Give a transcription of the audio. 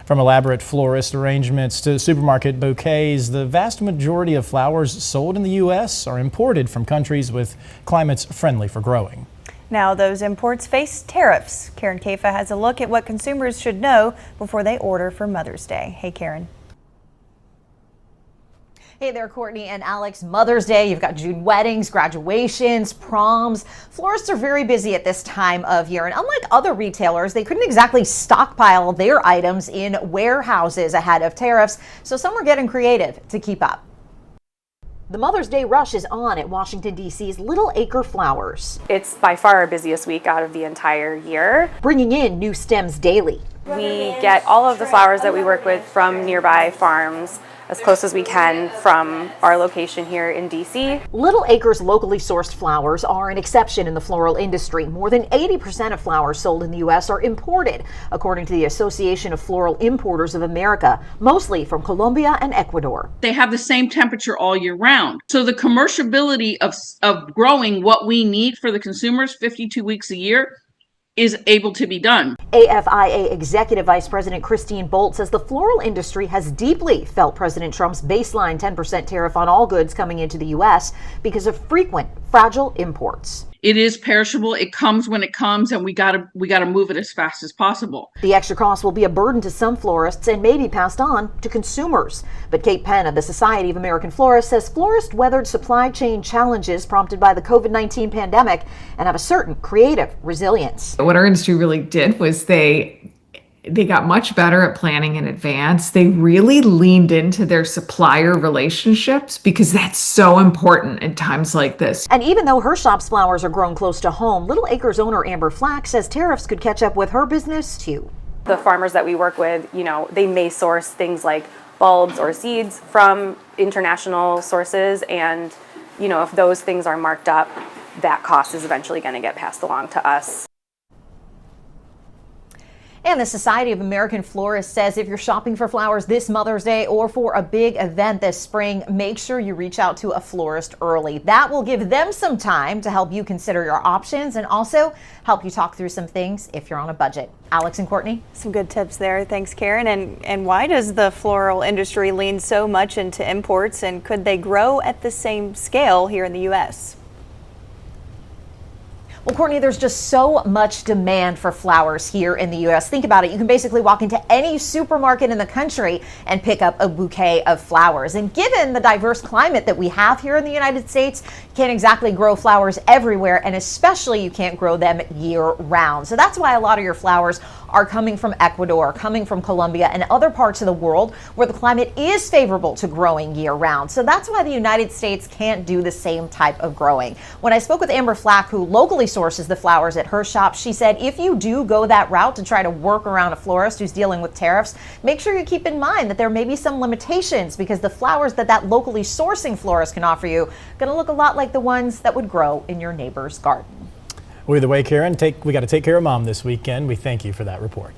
From elaborate florist arrangements to supermarket bouquets, the vast majority of flowers sold in the U.S. are imported from countries with climates friendly for growing. Now those imports face tariffs. Karen Kaifa has a look at what consumers should know before they order for Mother's Day. Hey, Karen. Hey there, Courtney and Alex. Mother's Day, you've got June weddings, graduations, proms. Florists are very busy at this time of year, and unlike other retailers, they couldn't exactly stockpile their items in warehouses ahead of tariffs, so some were getting creative to keep up. The Mother's Day rush is on at Washington, D.C.'s Little Acre Flowers. It's by far our busiest week out of the entire year. Bringing in new stems daily. We get all of the flowers that we work with from nearby farms, as close as we can from our location here in DC. Little Acre's locally sourced flowers are an exception in the floral industry. More than 80% of flowers sold in the U.S. are imported, according to the Association of Floral Importers of America, mostly from Colombia and Ecuador. They have the same temperature all year round. So the commerciality of growing what we need for the consumers 52 weeks a year is able to be done. AFIA Executive Vice President Christine Bolt says the floral industry has deeply felt President Trump's baseline 10% tariff on all goods coming into the U.S. because of frequent fragile imports. It is perishable. It comes when it comes, and we gotta move it as fast as possible. The extra cost will be a burden to some florists and may be passed on to consumers. But Kate Penn of the Society of American Florists says florists weathered supply chain challenges prompted by the COVID-19 pandemic and have a certain creative resilience. What our industry really did was they got much better at planning in advance. They really leaned into their supplier relationships because that's so important in times like this. And even though her shop's flowers are grown close to home, Little Acres owner Amber Flack says tariffs could catch up with her business too. The farmers that we work with, they may source things like bulbs or seeds from international sources, and if those things are marked up, that cost is eventually going to get passed along to us. And the Society of American Florists says if you're shopping for flowers this Mother's Day or for a big event this spring, make sure you reach out to a florist early. That will give them some time to help you consider your options and also help you talk through some things if you're on a budget. Alex and Courtney? Some good tips there. Thanks, Karen. And why does the floral industry lean so much into imports, and could they grow at the same scale here in the U.S.? Well, Courtney, there's just so much demand for flowers here in the U.S. Think about it. You can basically walk into any supermarket in the country and pick up a bouquet of flowers. And given the diverse climate that we have here in the United States, you can't exactly grow flowers everywhere, and especially you can't grow them year round. So that's why a lot of your flowers are coming from Ecuador, coming from Colombia, and other parts of the world where the climate is favorable to growing year round. So that's why the United States can't do the same type of growing. When I spoke with Amber Flack, who locally sources the flowers at her shop, she said if you do go that route to try to work around a florist who's dealing with tariffs, make sure you keep in mind that there may be some limitations because the flowers that locally sourcing florist can offer you are going to look a lot like the ones that would grow in your neighbor's garden. Well, either way, Karen, we got to take care of Mom this weekend. We thank you for that report.